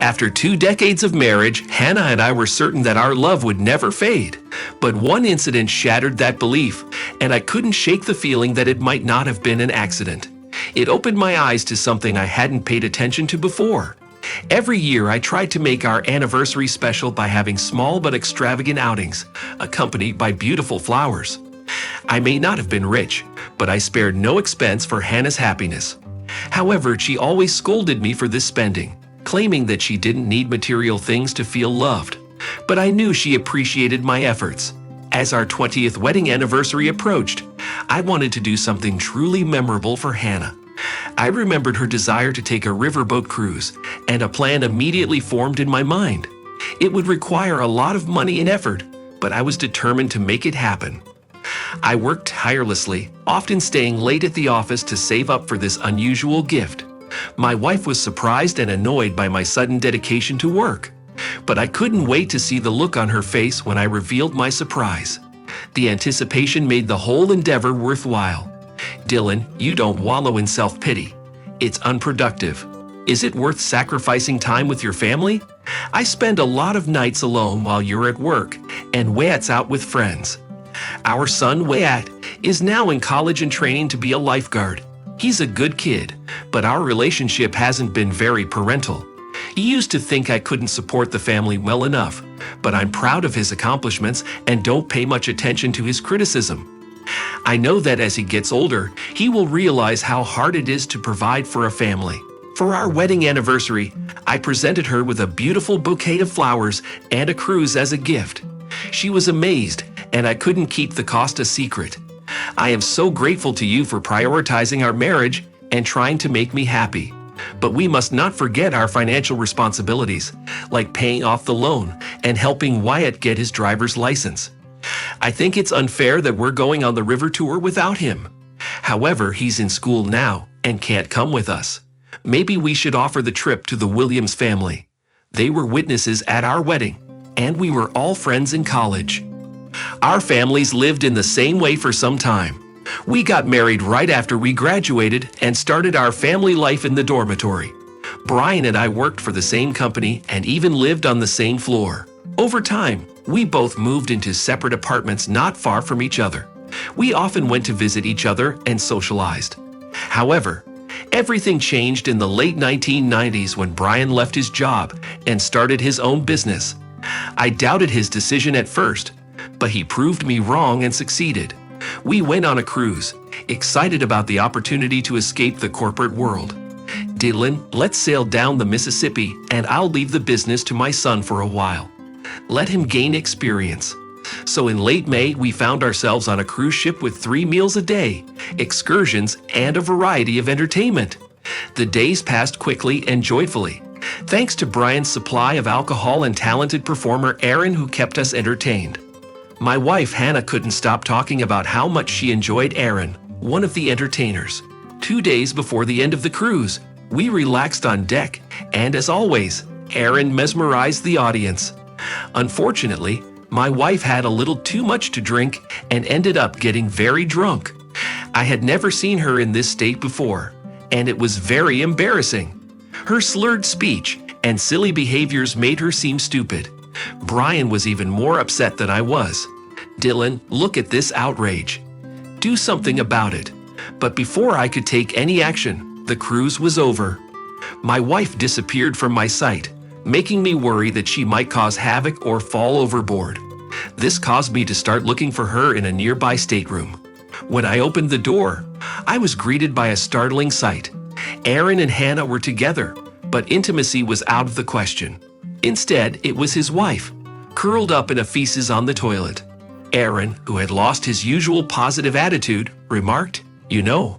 After 2 decades of marriage, Hannah and I were certain that our love would never fade. But one incident shattered that belief, and I couldn't shake the feeling that it might not have been an accident. It opened my eyes to something I hadn't paid attention to before. Every year, I tried to make our anniversary special by having small but extravagant outings, accompanied by beautiful flowers. I may not have been rich, but I spared no expense for Hannah's happiness. However, she always scolded me for this spending, claiming that she didn't need material things to feel loved. But I knew she appreciated my efforts. As our 20th wedding anniversary approached, I wanted to do something truly memorable for Hannah. I remembered her desire to take a riverboat cruise, and a plan immediately formed in my mind. It would require a lot of money and effort, but I was determined to make it happen. I worked tirelessly, often staying late at the office to save up for this unusual gift. My wife was surprised and annoyed by my sudden dedication to work, but I couldn't wait to see the look on her face when I revealed my surprise. The anticipation made the whole endeavor worthwhile. Dylan, you don't wallow in self-pity. It's unproductive. Is it worth sacrificing time with your family? I spend a lot of nights alone while you're at work, and Wyatt's out with friends. Our son, Wyatt, is now in college and training to be a lifeguard. He's a good kid, but our relationship hasn't been very parental. He used to think I couldn't support the family well enough, but I'm proud of his accomplishments and don't pay much attention to his criticism. I know that as he gets older, he will realize how hard it is to provide for a family. For our wedding anniversary, I presented her with a beautiful bouquet of flowers and a cruise as a gift. She was amazed, and I couldn't keep the cost a secret. I am so grateful to you for prioritizing our marriage and trying to make me happy. But we must not forget our financial responsibilities, like paying off the loan and helping Wyatt get his driver's license. I think it's unfair that we're going on the river tour without him. However, he's in school now and can't come with us. Maybe we should offer the trip to the Williams family. They were witnesses at our wedding, and we were all friends in college. Our families lived in the same way for some time. We got married right after we graduated and started our family life in the dormitory. Brian and I worked for the same company and even lived on the same floor. Over time, we both moved into separate apartments not far from each other. We often went to visit each other and socialized. However, everything changed in the late 1990s when Brian left his job and started his own business. I doubted his decision at first, but he proved me wrong and succeeded. We went on a cruise, excited about the opportunity to escape the corporate world. Dylan, let's sail down the Mississippi and I'll leave the business to my son for a while. Let him gain experience. So in late May, we found ourselves on a cruise ship with 3 meals a day, excursions, and a variety of entertainment. The days passed quickly and joyfully, thanks to Brian's supply of alcohol and talented performer Aaron, who kept us entertained. My wife Hannah couldn't stop talking about how much she enjoyed Aaron, one of the entertainers. 2 days before the end of the cruise, we relaxed on deck, and as always, Aaron mesmerized the audience. Unfortunately, my wife had a little too much to drink and ended up getting very drunk. I had never seen her in this state before, and it was very embarrassing. Her slurred speech and silly behaviors made her seem stupid. Brian was even more upset than I was. Dylan, look at this outrage. Do something about it. But before I could take any action, the cruise was over. My wife disappeared from my sight, making me worry that she might cause havoc or fall overboard. This caused me to start looking for her in a nearby stateroom. When I opened the door, I was greeted by a startling sight. Aaron and Hannah were together, but intimacy was out of the question. Instead, it was his wife, curled up in a feces on the toilet. Aaron, who had lost his usual positive attitude, remarked, "You know,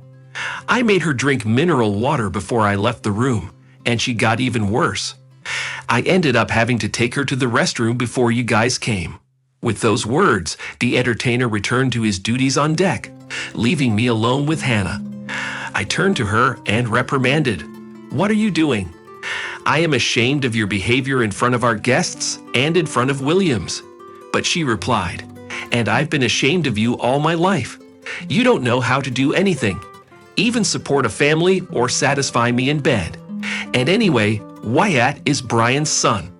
I made her drink mineral water before I left the room, and she got even worse. I ended up having to take her to the restroom before you guys came." With those words, the entertainer returned to his duties on deck, leaving me alone with Hannah. I turned to her and reprimanded, "What are you doing? I am ashamed of your behavior in front of our guests and in front of Williams." But she replied, "And I've been ashamed of you all my life. You don't know how to do anything, even support a family or satisfy me in bed. And anyway, Wyatt is Brian's son.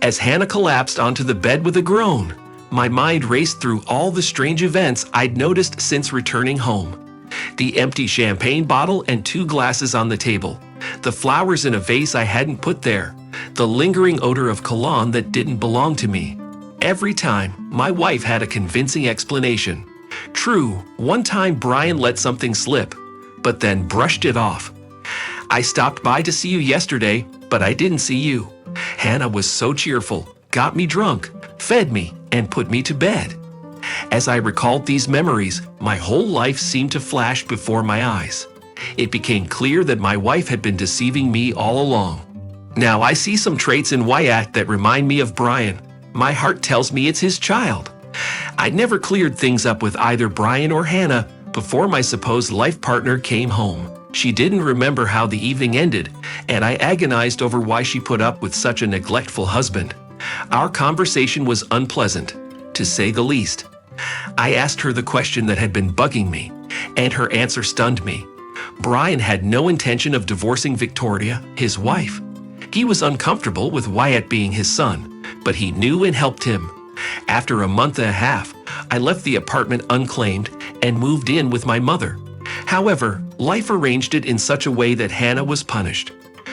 As Hannah collapsed onto the bed with a groan, my mind raced through all the strange events I'd noticed since returning home. The empty champagne bottle and 2 glasses on the table, the flowers in a vase I hadn't put there, the lingering odor of cologne that didn't belong to me. Every time, my wife had a convincing explanation. True, one time Brian let something slip, but then brushed it off. I stopped by to see you yesterday, but I didn't see you. Hannah was so cheerful, got me drunk, fed me, and put me to bed. As I recalled these memories, my whole life seemed to flash before my eyes. It became clear that my wife had been deceiving me all along. Now I see some traits in Wyatt that remind me of Brian. My heart tells me it's his child. I'd never cleared things up with either Brian or Hannah before my supposed life partner came home. She didn't remember how the evening ended, and I agonized over why she put up with such a neglectful husband. Our conversation was unpleasant, to say the least. I asked her the question that had been bugging me, and her answer stunned me. Brian had no intention of divorcing Victoria, his wife. He was uncomfortable with Wyatt being his son, but he knew and helped him. After a month and a half, I left the apartment unclaimed and moved in with my mother. However, life arranged it in such a way that Hannah was punished.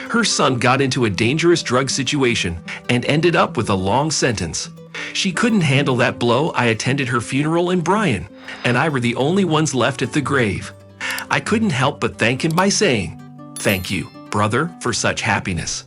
Her son got into a dangerous drug situation and ended up with a long sentence. She couldn't handle that blow. I attended her funeral and Brian, and I were the only ones left at the grave. I couldn't help but thank him by saying, "Thank you, brother, for such happiness."